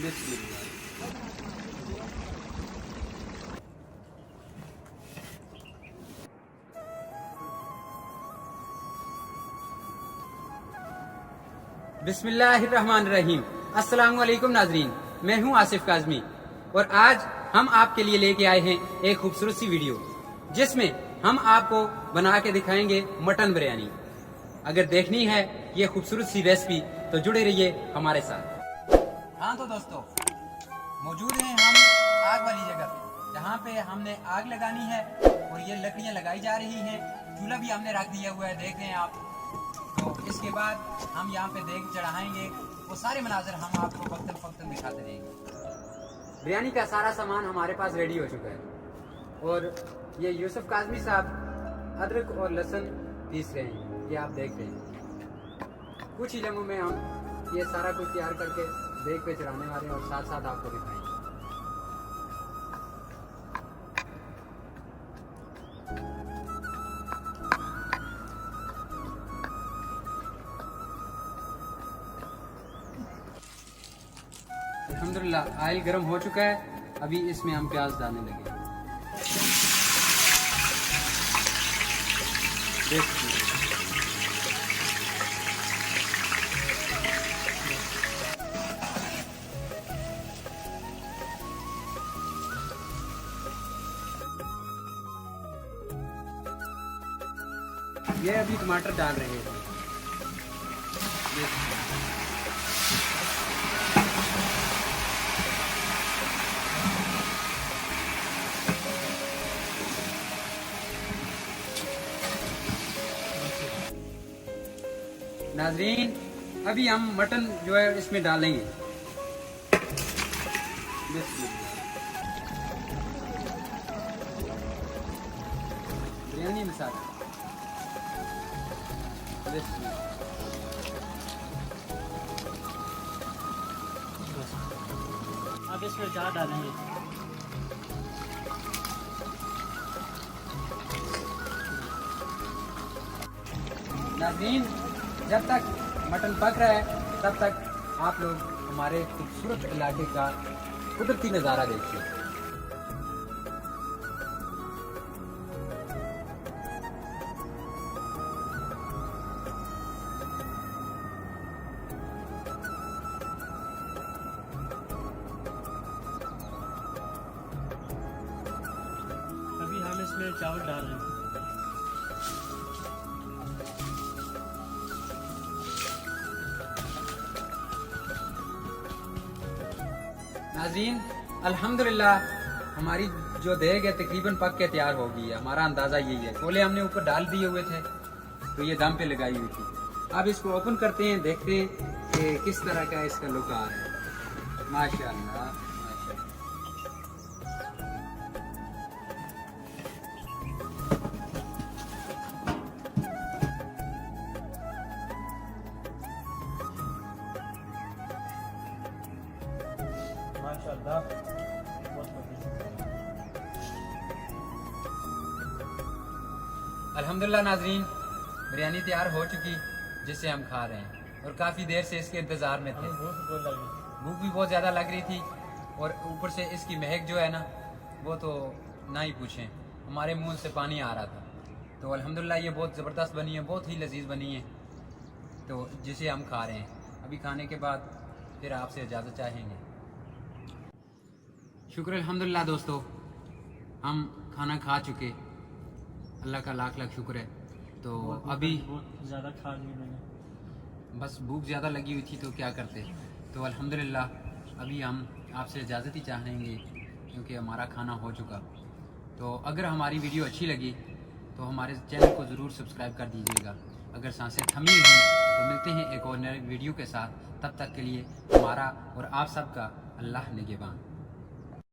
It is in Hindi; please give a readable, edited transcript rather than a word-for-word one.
बिस्मिल्लाहिर्रहमानिर्रहीम। अस्सलाम वालेकुम नाजरीन, मैं हूं आसिफ काज़मी और आज हम आपके लिए लेके आए हैं एक खूबसूरत सी वीडियो जिसमें हम आपको बना के दिखाएंगे मटन बिरयानी। अगर देखनी है ये खूबसूरत सी रेसिपी तो जुड़े रहिए हमारे साथ। हाँ तो दोस्तों, मौजूद हैं हम आग वाली जगह पे जहाँ पे हमने आग लगानी है और ये लकड़ियाँ लगाई जा रही हैं। चूल्हा भी हमने रख दिया हुआ है, देख रहे हैं आप। तो इसके बाद हम यहाँ पे देग चढ़ाएंगे, वो सारे मनाजर हम आपको वक्तन फक्तन दिखाते रहेंगे। बिरयानी का सारा सामान हमारे पास रेडी हो चुका है और ये यूसुफ काज़मी साहब अदरक और लहसुन पीस रहे हैं, ये आप देख रहे हैं। कुछ ही लम्हों में हम ये सारा कुछ तैयार करके देग पे चढ़ाने वाले हैं और साथ साथ आपको दिखाएंगे। अल्हम्दुलिल्लाह ऑयल गर्म हो चुका है, अभी इसमें हम प्याज डालने लगे। ये अभी टमाटर डाल रहे हैं। नाज़रीन, अभी हम मटन जो है इसमें डालेंगे। बिरयानी मसाला अब इसमें जार डालेंगे। नाज़रीन, जब तक मटन पक रहा है तब तक आप लोग हमारे खूबसूरत इलाके का कुदरती नज़ारा देखिए। अभी हम इसमें चावल डाल रहे हैं। नाज़रीन, अल्हम्दुलिल्लाह हमारी जो देग है तकरीबन पक के तैयार हो गई है। हमारा अंदाज़ा यही है। कोले हमने ऊपर डाल दिए हुए थे तो ये दम पे लगाई हुई थी। अब इसको ओपन करते हैं, देखते हैं कि किस तरह का इसका लुक आ रहा है। माशाअल्लाह, माशाअल्लाह, बहुत बढ़िया। अल्हम्दुलिल्लाह नाज़रीन, बिरयानी तैयार हो चुकी जिसे हम खा रहे हैं और काफ़ी देर से इसके इंतज़ार में थे। भूख भी बहुत ज़्यादा लग रही थी और ऊपर से इसकी महक जो है ना, वो तो ना ही पूछें, हमारे मुंह से पानी आ रहा था। तो अल्हम्दुलिल्लाह ये बहुत ज़बरदस्त बनी है, बहुत ही लजीज बनी है, तो जिसे हम खा रहे हैं। अभी खाने के बाद फिर आपसे इजाज़त चाहेंगे। शुक्र अल्हम्दुलिल्लाह दोस्तों, हम खाना खा चुके, अल्लाह का लाख लाख शुक्र है। तो अभी बहुत ज़्यादा खा ली मैंने, बस भूख ज़्यादा लगी हुई थी तो क्या करते। तो अल्हम्दुलिल्लाह अभी हम आपसे इजाज़त ही चाहेंगे क्योंकि हमारा खाना हो चुका। तो अगर हमारी वीडियो अच्छी लगी तो हमारे चैनल को ज़रूर सब्सक्राइब कर दीजिएगा। अगर सांसें थमी हुई तो मिलते हैं एक और नए वीडियो के साथ। तब तक के लिए हमारा और आप सबका अल्लाह निगहबान।